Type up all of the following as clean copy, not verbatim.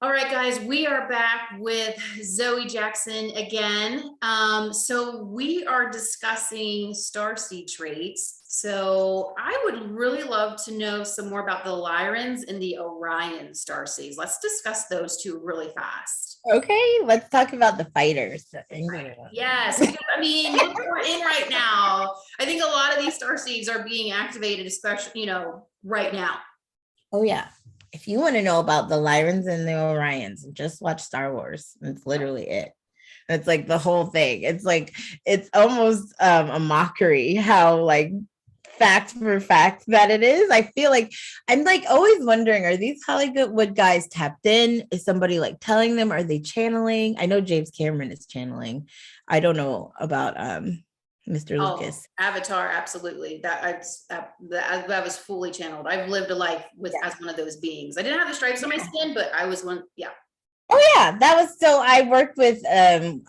All right, guys, we are back with Zoe Jackson again. So we are discussing starseed traits. So I would really love to know some more about the Lyrans and the Orion starseeds. Let's discuss those two really fast. Okay, let's talk about the fighters. Yes, because I mean, look what we're in right now. I think a lot of these starseeds are being activated, especially, right now. Oh yeah. If you want to know about the Lyrans and the Orions, just watch Star Wars. It's literally it. It's like the whole thing. It's like it's almost a mockery how like fact for fact that it is. I feel like I'm like always wondering, are these Hollywood guys tapped in? Is somebody like telling them? Are they channeling? I know James Cameron is channeling. I don't know about Mr. Oh, Lucas. Avatar, absolutely. That was fully channeled. I've lived a life with Yeah. as one of those beings. I didn't have the stripes on my skin, but I was one. Yeah. Oh yeah, that was so I worked with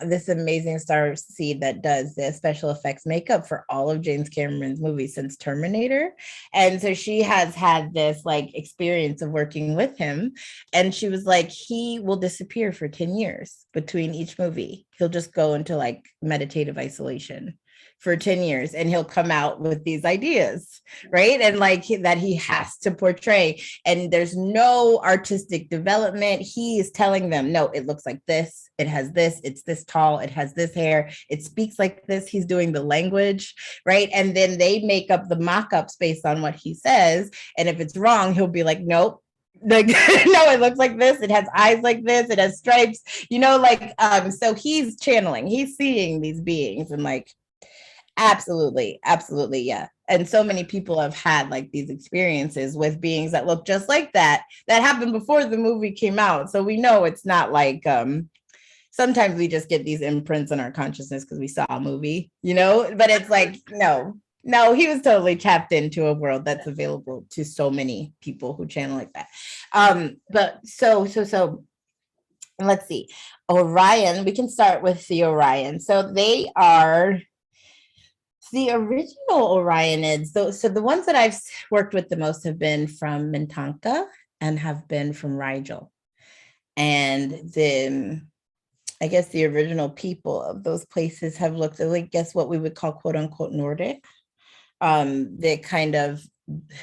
this amazing star seed that does the special effects makeup for all of James Cameron's movies since Terminator. And so she has had this like experience of working with him. And she was like, he will disappear for 10 years between each movie. He'll just go into like meditative isolation for 10 years and he'll come out with these ideas, right? And like that he has to portray, and there's no artistic development. He is telling them, no, it looks like this, it has this, it's this tall, it has this hair, it speaks like this. He's doing the language, right? And then they make up the mock-ups based on what he says, and if it's wrong, he'll be like, nope, like no, it looks like this, it has eyes like this, it has stripes, like so he's channeling, he's seeing these beings and like absolutely, absolutely, yeah. And so many people have had like these experiences with beings that look just like that happened before the movie came out. So we know it's not like sometimes we just get these imprints in our consciousness because we saw a movie, but it's like no, he was totally tapped into a world that's available to so many people who channel like that. But so let's see. Orion, we can start with the Orion. So they are the original Orionids. So the ones that I've worked with the most have been from Mintanka and have been from Rigel. And then I guess the original people of those places have looked like, guess what we would call quote unquote Nordic. They kind of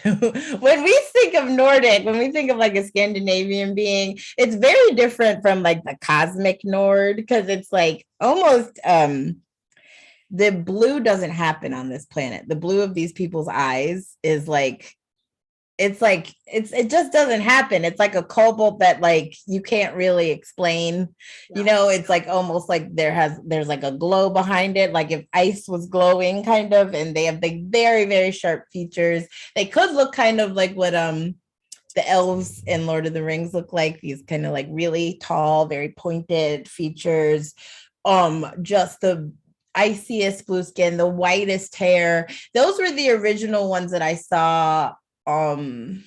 when we think of Nordic, when we think of like a Scandinavian being, it's very different from like the cosmic Nord, because it's like almost the blue doesn't happen on this planet. The blue of these people's eyes is like it just doesn't happen. It's like a cobalt that like you can't really explain. It's like almost like there's like a glow behind it, like if ice was glowing kind of, and they have like very, very sharp features. They could look kind of like what the elves in Lord of the Rings look like, these kind of like really tall, very pointed features. Just the iciest blue skin, the whitest hair. Those were the original ones that I saw on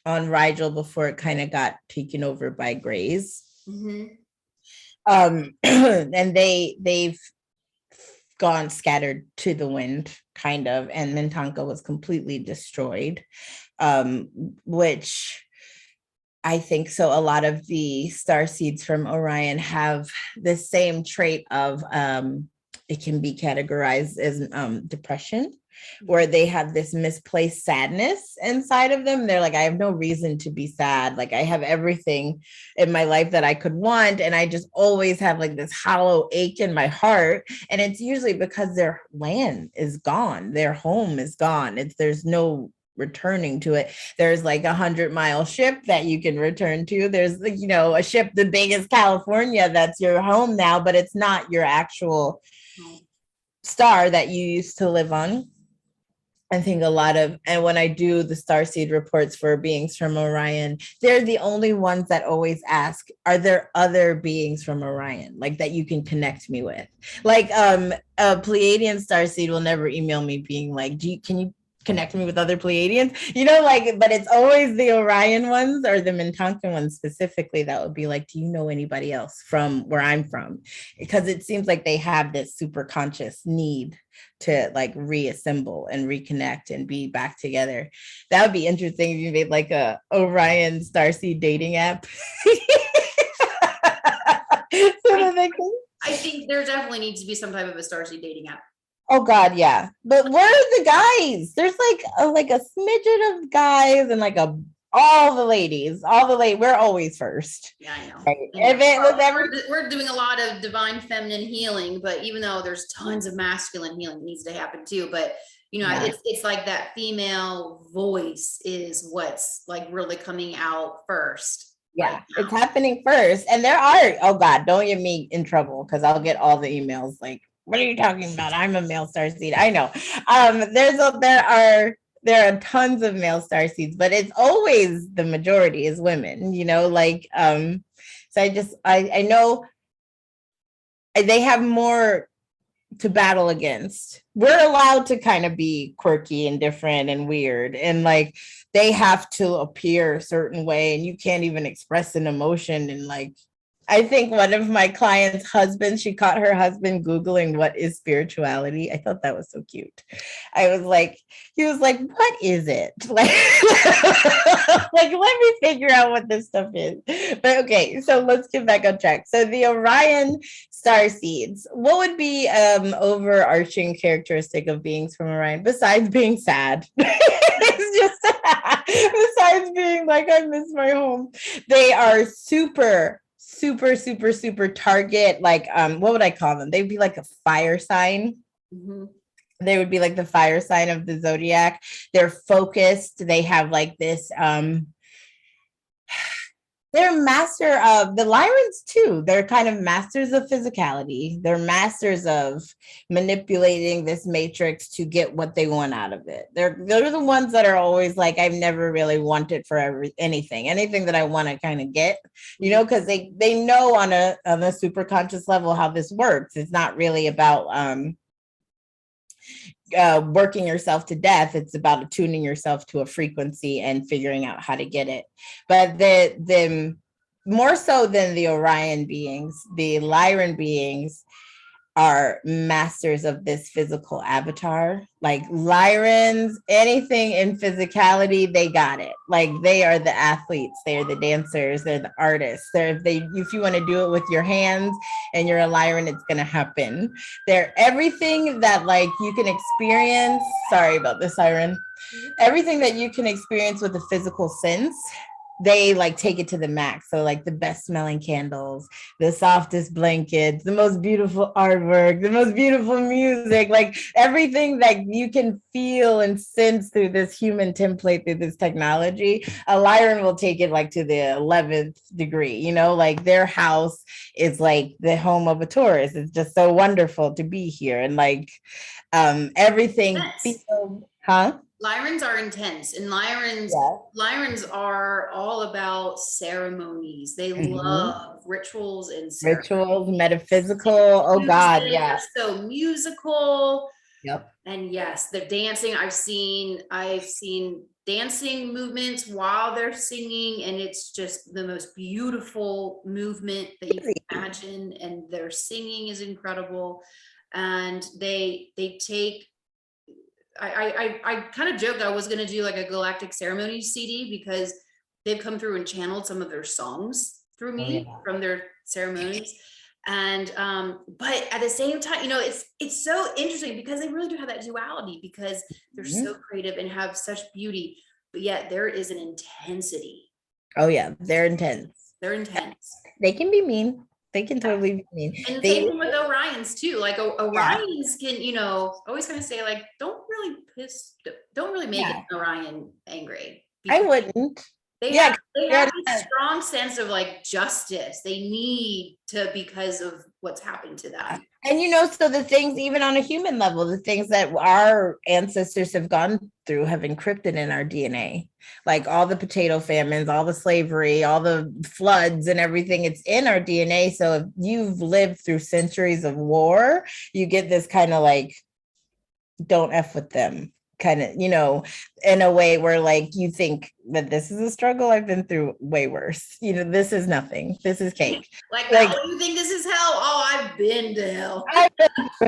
Rigel before it kind of got taken over by Grays. Mm-hmm. And they've gone scattered to the wind, kind of, and Mintanka was completely destroyed, which I think so. A lot of the starseeds from Orion have the same trait of it can be categorized as depression, where they have this misplaced sadness inside of them. They're like, I have no reason to be sad. Like I have everything in my life that I could want. And I just always have like this hollow ache in my heart. And it's usually because their land is gone. Their home is gone. There's no returning to it. There's like 100-mile ship that you can return to. There's a ship the big as California that's your home now, but it's not your actual star that you used to live on. I think and when I do the starseed reports for beings from Orion, they're the only ones that always ask, are there other beings from Orion, like that you can connect me with? Like a Pleiadian starseed will never email me being like, can you connect me with other Pleiadians, but it's always the Orion ones or the Mintanka ones specifically that would be like, do you know anybody else from where I'm from? Because it seems like they have this super conscious need to like reassemble and reconnect and be back together. That would be interesting if you made like a Orion Starseed dating app. that they can. I think there definitely needs to be some type of a Starseed dating app. Oh God, yeah. But where are the guys? There's like a smidget of guys and like all the ladies. We're always first. Yeah, I know. Right? I know. If it was ever, We're doing a lot of divine feminine healing, but even though there's tons of masculine healing that needs to happen too, but you know, yeah. it's like that female voice is what's like really coming out first. Yeah, right it's happening first. And there are, oh God, don't get me in trouble because I'll get all the emails like, what are you talking about? I'm a male starseed. I know. There are tons of male starseeds, but it's always the majority is women, you know, like so I know they have more to battle against. We're allowed to kind of be quirky and different and weird, and like they have to appear a certain way, and you can't even express an emotion. And like, I think one of my clients' husbands, she caught her husband Googling what is spirituality. I thought that was so cute. I was like, he was like, what is it? Like, let me figure out what this stuff is. But okay, so let's get back on track. So the Orion Starseeds, what would be overarching characteristic of beings from Orion besides being sad? It's just besides being like, I miss my home. They are super target, like what would I call them? They'd be like a fire sign. Mm-hmm. They would be like the fire sign of the zodiac. They're focused. They have like this they're master of the Lyrans too. They're kind of masters of physicality. They're masters of manipulating this matrix to get what they want out of it. They're the ones that are always like, I've never really wanted for anything that I want to kind of get, you know, because they know on a super conscious level how this works. It's not really about working yourself to death. It's about attuning yourself to a frequency and figuring out how to get it. But the more so than the Orion beings, the Lyran beings are masters of this physical avatar. Like Lyrans, anything in physicality, they got it. Like they are the athletes, they're the dancers, they're the artists. If you want to do it with your hands and you're a Lyran, it's gonna happen. They're everything that like you can experience. Sorry about the siren. Everything that you can experience with the physical sense, they like take it to the max. So like the best smelling candles, the softest blankets, the most beautiful artwork, the most beautiful music, like everything that you can feel and sense through this human template, through this technology. A Lyran will take it like to the 11th degree, you know, like their house is like the home of a tourist. It's just so wonderful to be here. And like everything, huh? Lyrans are intense, and Lyrans are all about ceremonies. They love rituals and rituals, metaphysical. Oh God, yeah. So musical. Yep. And yes, the dancing. I've seen dancing movements while they're singing, and it's just the most beautiful movement that you can imagine. And their singing is incredible, and they take. I kind of joked I was going to do like a Galactic Ceremonies CD because they've come through and channeled some of their songs through me from their ceremonies. And but at the same time, you know, it's so interesting because they really do have that duality because they're so creative and have such beauty, but yet there is an intensity. Oh yeah, they're intense. They're intense. They can be mean. They can totally be mean. And the same thing with Orions too. Like Orions can, you know, always kind of say like, don't really make an Orion angry. I wouldn't. They have this strong sense of like justice. They need to because of what's happened to them. And you know, so the things, even on a human level, the things that our ancestors have gone through have encrypted in our DNA, like all the potato famines, all the slavery, all the floods and everything, it's in our DNA. So if you've lived through centuries of war, you get this kind of like, don't F with them kind of, you know, in a way where like you think that this is a struggle, I've been through way worse, you know, this is nothing, this is cake. like oh, you think this is hell? Oh, I've been to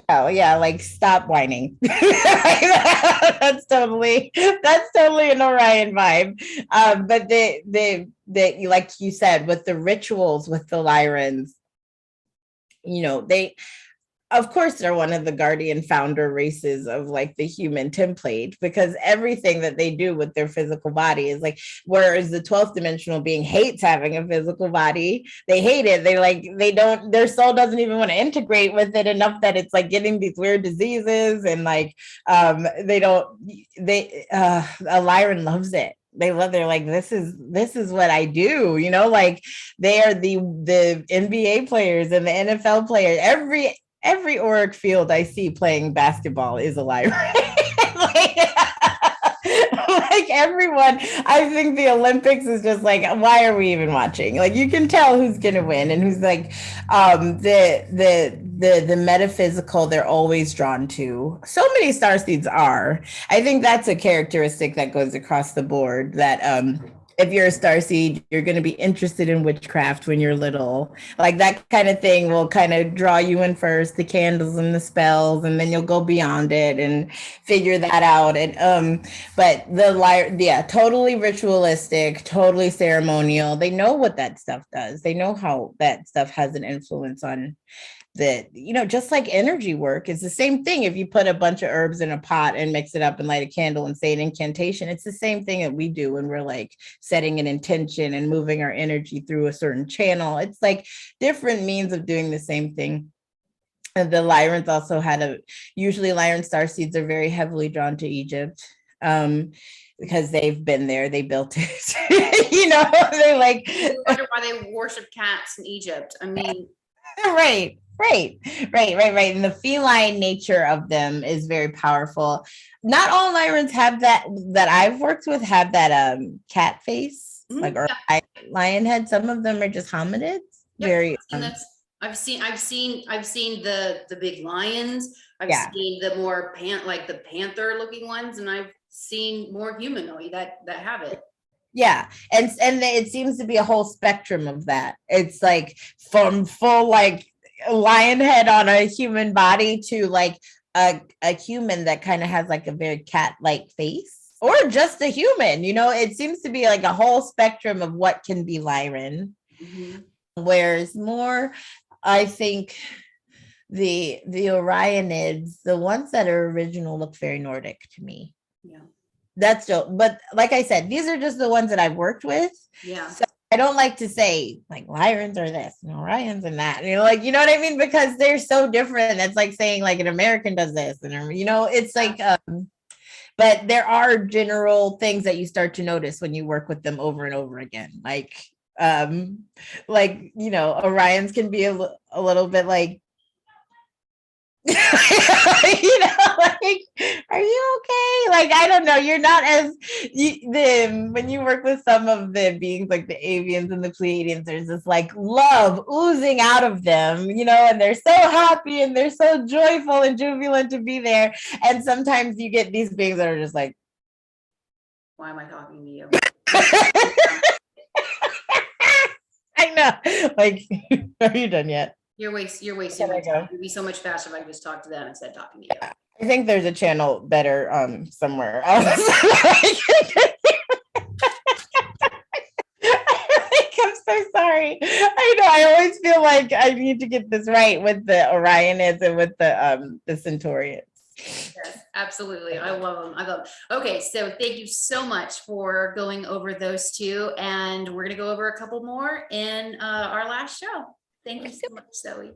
hell. Yeah, like stop whining. that's totally an Orion vibe. But they like you said, with the rituals with the Lyrans, they, of course, they're one of the guardian founder races of like the human template, because everything that they do with their physical body is like, whereas the 12th dimensional being hates having a physical body, they hate it. They don't, their soul doesn't even want to integrate with it enough that it's like getting these weird diseases. And like, they don't, a Lyran loves it. They're like, this is what I do, like they are the NBA players and the NFL players. Every auric field I see playing basketball is a Lyran. like everyone, I think the Olympics is just like, why are we even watching? Like you can tell who's gonna win and who's like the metaphysical they're always drawn to. So many starseeds are. I think that's a characteristic that goes across the board, that if you're a starseed, you're going to be interested in witchcraft when you're little. Like that kind of thing will kind of draw you in first, the candles and the spells, and then you'll go beyond it and figure that out. And but totally ritualistic, totally ceremonial. They know what that stuff does. They know how that stuff has an influence on that, just like energy work is the same thing. If you put a bunch of herbs in a pot and mix it up and light a candle and say an incantation, it's the same thing that we do when we're like setting an intention and moving our energy through a certain channel. It's like different means of doing the same thing. And the Lyrans also usually Lyran starseeds are very heavily drawn to Egypt. Because they've been there, they built it. They like, I wonder why they worship cats in Egypt. I mean, right. And the feline nature of them is very powerful. Not all Lyrans have that I've worked with have that cat face, like, or lion head. Some of them are just hominids. Yep. Very I've seen the big lions. I've seen the more the panther looking ones, and I've seen more humanoid that have it. Yeah. And it seems to be a whole spectrum of that. It's like from full like lion head on a human body to like a human that kind of has like a very cat-like face, or just a human, it seems to be like a whole spectrum of what can be Lyran. Whereas more, I think the Orionids, the ones that are original, look very Nordic to me. Yeah. That's dope. But like I said, these are just the ones that I've worked with. Yeah. So I don't like to say like Lyrans are this and Orions and that. Like, you know what I mean? Because they're so different. That's like saying like an American does this, and it's like but there are general things that you start to notice when you work with them over and over again. Like Orions can be a little bit like like, are you okay? Like, I don't know. You're not as when you work with some of the beings like the avians and the Pleiadians, there's this like love oozing out of them, and they're so happy and they're so joyful and jubilant to be there. And sometimes you get these beings that are just like, why am I talking to you? I know. Like, are you done yet? You're wasting my time. It'd be so much faster if I just talk to them instead of talking to you. I think there's a channel better somewhere else. I'm so sorry. I know. I always feel like I need to get this right with the Orionids and with the Centaurians. Yes, absolutely. I love them. Okay, so thank you so much for going over those two, and we're gonna go over a couple more in our last show. Thank you so much, Zoe.